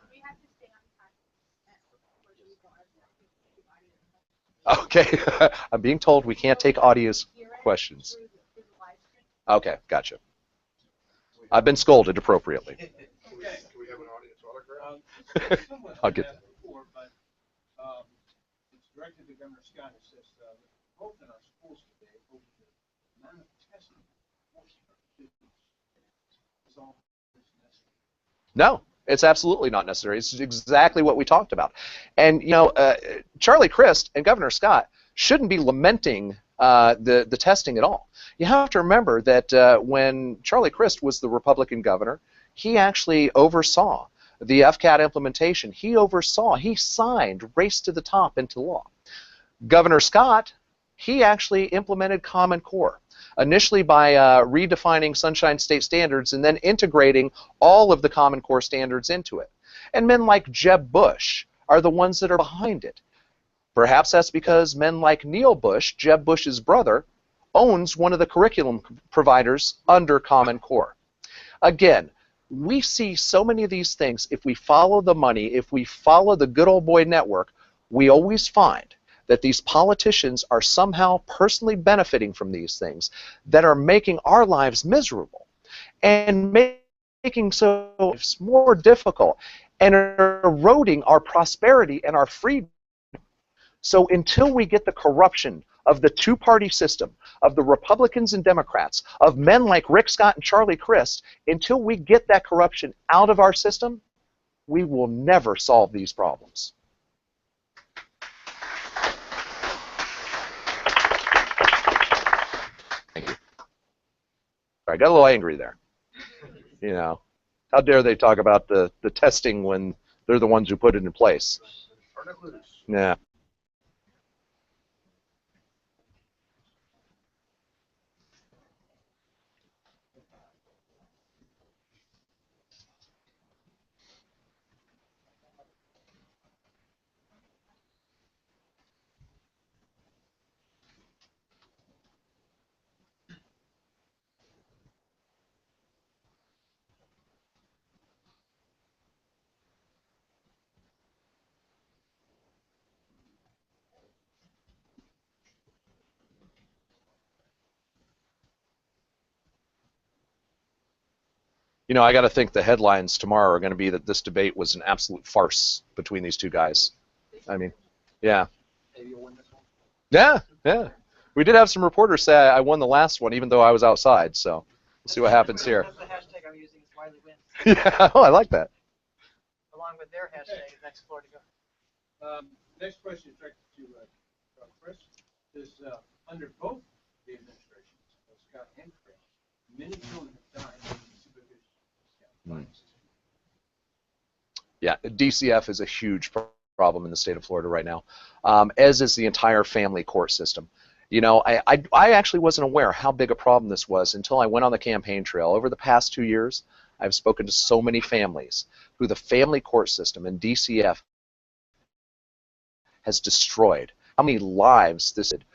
Okay, I'm being told we can't take audience questions. Okay, gotcha. I've been scolded appropriately. Okay. Can we have an audience autograph? I'll get that. Before, but it's directed to Governor Scott. It says, both in our schools today, over the amount of testing is all necessary. No, it's absolutely not necessary. It's exactly what we talked about. And, you know, Charlie Crist and Governor Scott shouldn't be lamenting the testing at all. You have to remember that when Charlie Crist was the Republican governor, he actually oversaw the FCAT implementation. He signed Race to the Top into law. Governor Scott, he actually implemented Common Core, initially by redefining Sunshine State standards and then integrating all of the Common Core standards into it. And men like Jeb Bush are the ones that are behind it. Perhaps that's because men like Neil Bush, Jeb Bush's brother, owns one of the curriculum providers under Common Core. Again, we see so many of these things. If we follow the money, if we follow the good old boy network, we always find that these politicians are somehow personally benefiting from these things that are making our lives miserable and making so it's more difficult and eroding our prosperity and our freedom. So until we get the corruption of the two-party system, of the Republicans and Democrats, of men like Rick Scott and Charlie Crist, until we get that corruption out of our system, we will never solve these problems. Thank you. I got a little angry there. You know, how dare they talk about the testing when they're the ones who put it in place? Yeah. You know, I got to think the headlines tomorrow are going to be that this debate was an absolute farce between these two guys. I mean, yeah. Maybe you'll win this one. Yeah, yeah. We did have some reporters say I won the last one, even though I was outside. So we'll see what happens here. That's the hashtag I'm using, is Wiley wins. Yeah, oh, I like that. Along with their hashtag, next floor to go. Next question is directed to Chris. Is under both the administrations, Scott and Chris, many children have died in the supervision of Scott. Yeah, DCF is a huge problem in the state of Florida right now, as is the entire family court system. You know, I actually wasn't aware how big a problem this was until I went on the campaign trail. Over the past 2 years, I've spoken to so many families who the family court system and DCF has destroyed. How many lives this did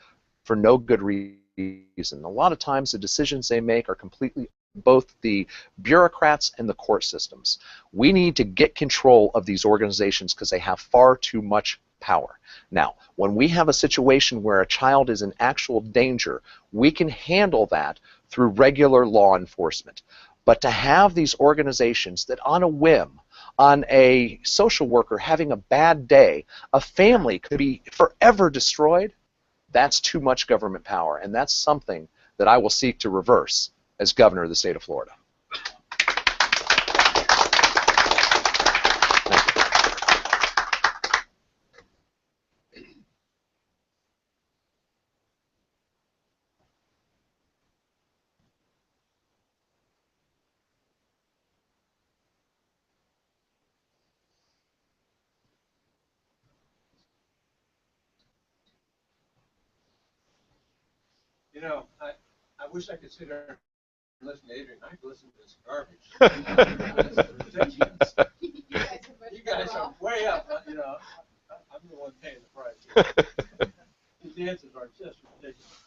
for no good reason. A lot of times the decisions they make are completely both the bureaucrats and the court systems. We need to get control of these organizations because they have far too much power. Now, when we have a situation where a child is in actual danger, we can handle that through regular law enforcement. But to have these organizations that on a whim, on a social worker having a bad day, a family could be forever destroyed, that's too much government power. And that's something that I will seek to reverse as governor of the state of Florida. You know, I wish I could sit there and listen to Adrian. I could listen to this garbage. You guys are way up. You know, I'm the one paying the price. His answers are just ridiculous.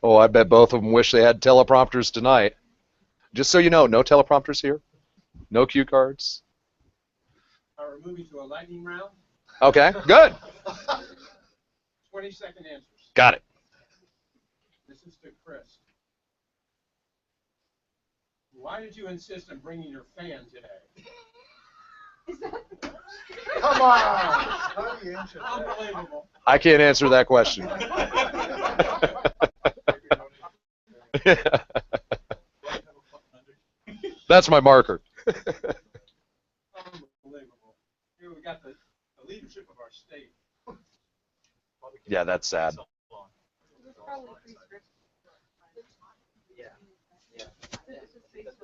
Oh, I bet both of them wish they had teleprompters tonight. Just so you know, no teleprompters here. No cue cards. We're moving to a lightning round. Okay, good. 20-second answers. Got it. This is to Chris. Why did you insist on bringing your fan today? Come on! How do you answer that? Unbelievable. I can't answer that question. That's my marker. Unbelievable. Here we got the leadership of our state. Yeah, that's sad.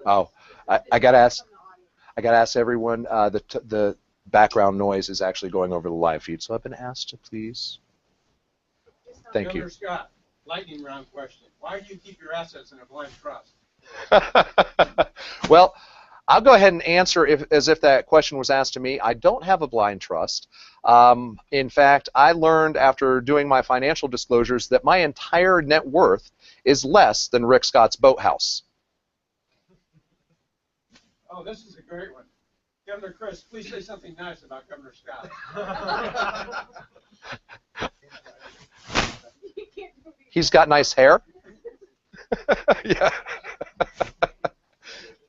Oh, I gotta ask everyone. The background noise is actually going over the live feed, so I've been asked to please. Thank Governor you. Scott, lightning round question. Why do you keep your assets in a blind trust? Well, I'll go ahead and answer as if that question was asked to me. I don't have a blind trust. In fact, I learned after doing my financial disclosures that my entire net worth is less than Rick Scott's boathouse. Oh, this is a great one. Governor Chris, please say something nice about Governor Scott. He's got nice hair. Yeah.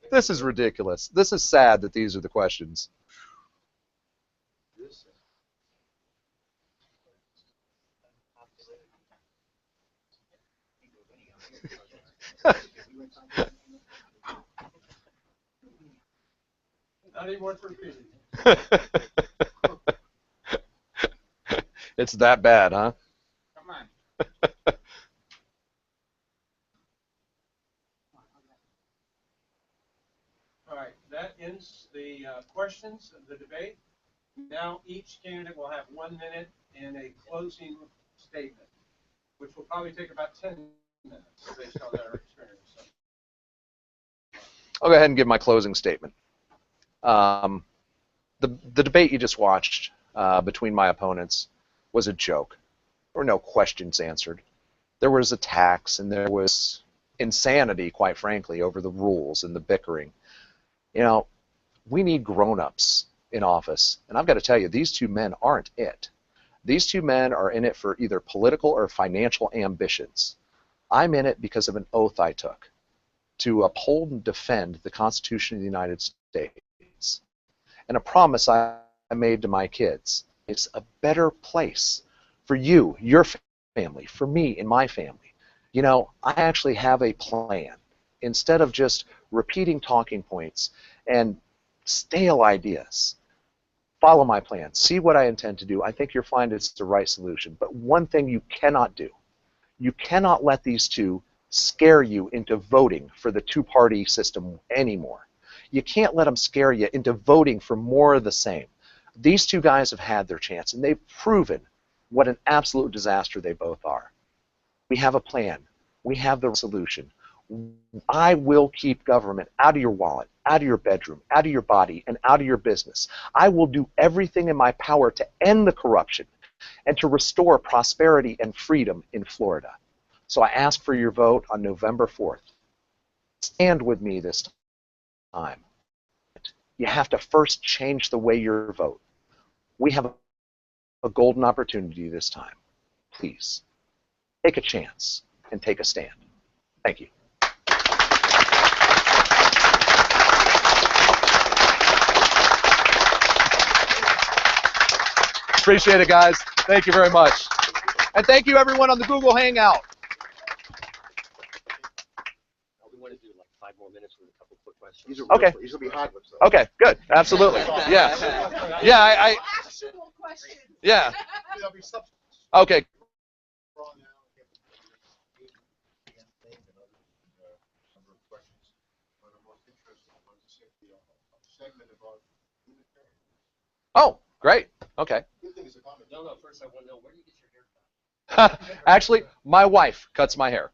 This is ridiculous. This is sad that these are the questions. Not even worth repeating. It's that bad, huh? Come on. All right, that ends the questions of the debate. Now each candidate will have 1 minute and a closing statement, which will probably take about 10 minutes based on their experience. So. I'll go ahead and give my closing statement. The debate you just watched between my opponents was a joke. There were no questions answered. There was attacks and there was insanity, quite frankly, over the rules and the bickering. You know, we need grown-ups in office, and I've got to tell you, these two men aren't it. These two men are in it for either political or financial ambitions. I'm in it because of an oath I took to uphold and defend the Constitution of the United States, and a promise I made to my kids. It's a better place for you, your family, for me and my family. You know, I actually have a plan. Instead of just repeating talking points and stale ideas, follow my plan. See what I intend to do. I think you'll find it's the right solution. But one thing you cannot do, you cannot let these two scare you into voting for the two-party system anymore. You can't let them scare you into voting for more of the same. These two guys have had their chance, and they've proven what an absolute disaster they both are. We have a plan. We have the solution. I will keep government out of your wallet, out of your bedroom, out of your body, and out of your business. I will do everything in my power to end the corruption and to restore prosperity and freedom in Florida. So I ask for your vote on November 4th. Stand with me this time. You have to first change the way you vote. We have a golden opportunity this time. Please, take a chance and take a stand. Thank you. Appreciate it, guys. Thank you very much. And thank you, everyone, on the Google Hangout. We want to do like 5 more minutes with a couple quick questions. Okay. These will be hard ones, though. Okay, good. Absolutely. Yeah. Yeah, Actual questions. yeah. There'll be substance. Okay. Oh, great. Okay. No, first I want to know, where do you get your hair cut? Actually, my wife cuts my hair.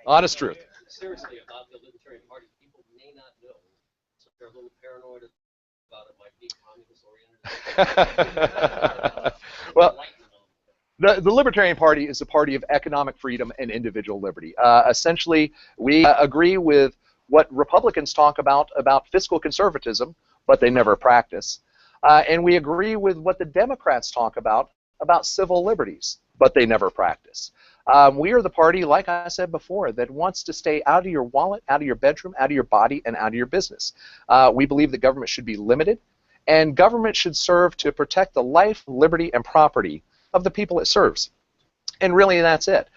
Honest truth. Seriously, about the Libertarian Party, people may not know, so they're a little paranoid about it might be communist-oriented. Well, the Libertarian Party is a party of economic freedom and individual liberty. Essentially, we agree with what Republicans talk about fiscal conservatism, but they never practice. And we agree with what the Democrats talk about civil liberties, but they never practice. We are the party, like I said before, that wants to stay out of your wallet, out of your bedroom, out of your body, and out of your business. We believe that government should be limited, and government should serve to protect the life, liberty, and property of the people it serves. And really, that's it.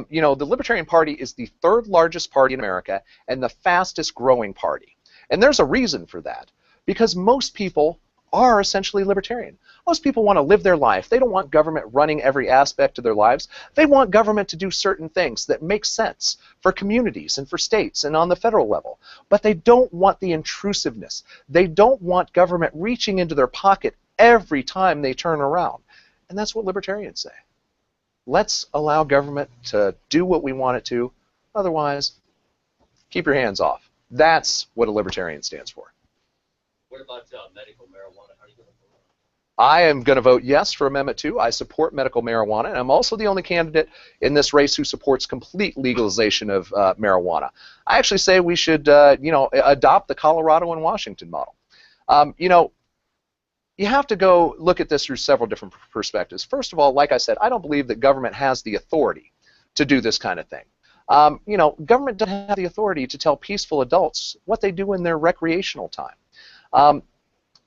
You know, the Libertarian Party is the 3rd largest party in America and the fastest growing party. And there's a reason for that, because most people are essentially libertarian. Most people want to live their life. They don't want government running every aspect of their lives. They want government to do certain things that make sense for communities and for states and on the federal level. But they don't want the intrusiveness. They don't want government reaching into their pocket every time they turn around. And that's what libertarians say. Let's allow government to do what we want it to. Otherwise, keep your hands off. That's what a libertarian stands for. What about medical marijuana? How are you going to vote? I am going to vote yes for Amendment 2. I support medical marijuana, and I'm also the only candidate in this race who supports complete legalization of marijuana. I actually say we should, you know, adopt the Colorado and Washington model. You know, you have to go look at this through several different perspectives. First of all, like I said, I don't believe that government has the authority to do this kind of thing. You know, government doesn't have the authority to tell peaceful adults what they do in their recreational time.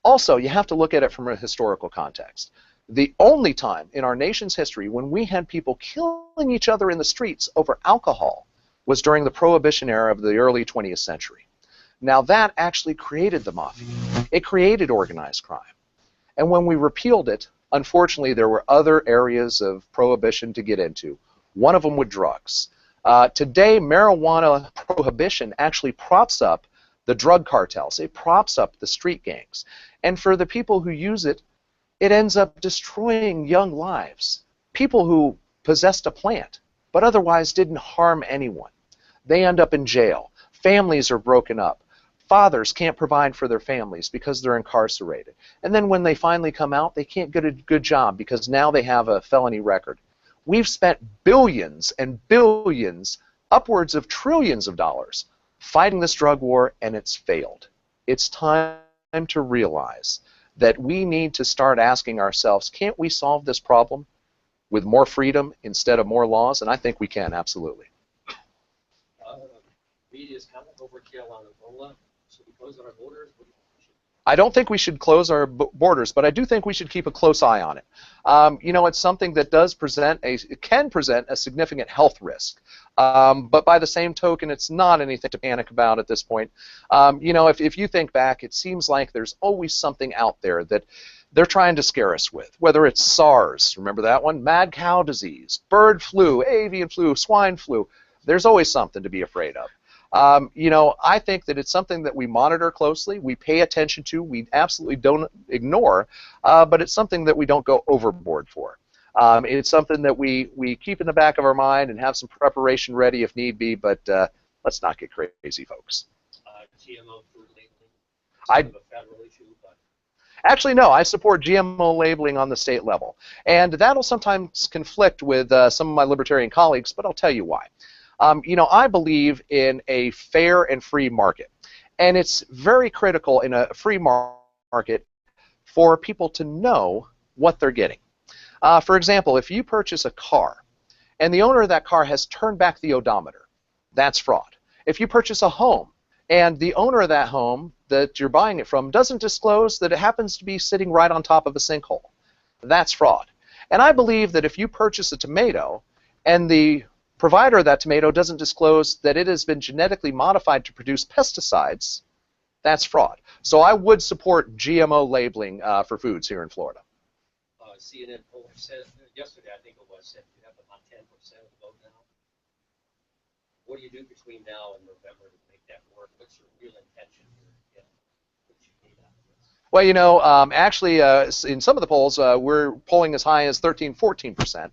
Also, you have to look at it from a historical context. The only time in our nation's history when we had people killing each other in the streets over alcohol was during the Prohibition era of the early 20th century. Now that actually created the mafia. It created organized crime. And when we repealed it, unfortunately there were other areas of prohibition to get into. One of them was drugs. Today, marijuana prohibition actually props up the drug cartels. It props up the street gangs. And for the people who use it, it ends up destroying young lives. People who possessed a plant, but otherwise didn't harm anyone. They end up in jail. Families are broken up. Fathers can't provide for their families because they're incarcerated. And then when they finally come out, they can't get a good job because now they have a felony record. We've spent billions and billions, upwards of trillions of dollars, fighting this drug war, and it's failed. It's time to realize that we need to start asking ourselves, can't we solve this problem with more freedom instead of more laws? And I think we can, absolutely. Media's kind of overkill on Ebola. So we close our borders. I don't think we should close our borders, but I do think we should keep a close eye on it. You know, it's something that does can present a significant health risk. But by the same token, it's not anything to panic about at this point. You know, if you think back, it seems like there's always something out there that they're trying to scare us with, whether it's SARS, remember that one, mad cow disease, bird flu, avian flu, swine flu. There's always something to be afraid of. You know, I think that it's something that we monitor closely, we pay attention to, we absolutely don't ignore, but it's something that we don't go overboard for. It's something that we keep in the back of our mind and have some preparation ready if need be, but let's not get crazy, folks. GMO food labeling, sort of a federal issue, but actually, no, I support GMO labeling on the state level, and that'll sometimes conflict with some of my libertarian colleagues, but I'll tell you why. You know, I believe in a fair and free market, and it's very critical in a free market for people to know what they're getting. For example, if you purchase a car and the owner of that car has turned back the odometer, that's fraud. If you purchase a home and the owner of that home that you're buying it from doesn't disclose that it happens to be sitting right on top of a sinkhole, that's fraud. And I believe that if you purchase a tomato and the provider of that tomato doesn't disclose that it has been genetically modified to produce pesticides, that's fraud. So I would support GMO labeling for foods here in Florida. CNN poll said yesterday, I think it was, said you have about 10% of the vote now. What do you do between now and November to make that work? What's your real intention here? What you need out of this? Well, you know, actually, in some of the polls, we're polling as high as 13–14%,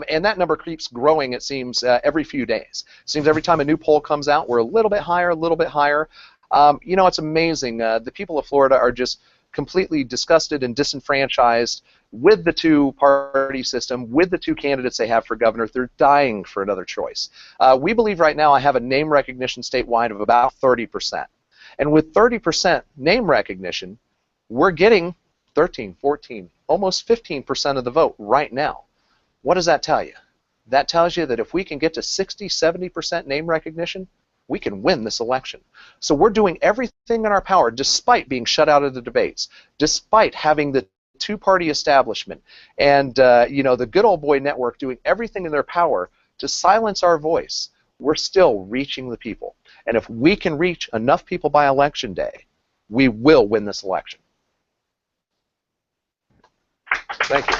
and that number keeps growing, it seems, every few days. It seems every time a new poll comes out, we're a little bit higher, a little bit higher. You know, it's amazing. The people of Florida are just completely disgusted and disenfranchised with the two-party system, with the two candidates they have for governor. They're dying for another choice. We believe right now I have a name recognition statewide of about 30%. And with 30% name recognition, we're getting 13, 14, almost 15% of the vote right now. What does that tell you? That tells you that if we can get to 60, 70% name recognition, we can win this election. So we're doing everything in our power, despite being shut out of the debates, despite having the two-party establishment and you know, the good old boy network doing everything in their power to silence our voice. We're still reaching the people. And if we can reach enough people by election day, we will win this election. Thank you.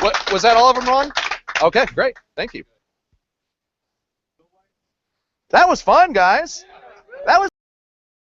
What, was that all of them, Ron? Okay, great. Thank you. That was fun, guys.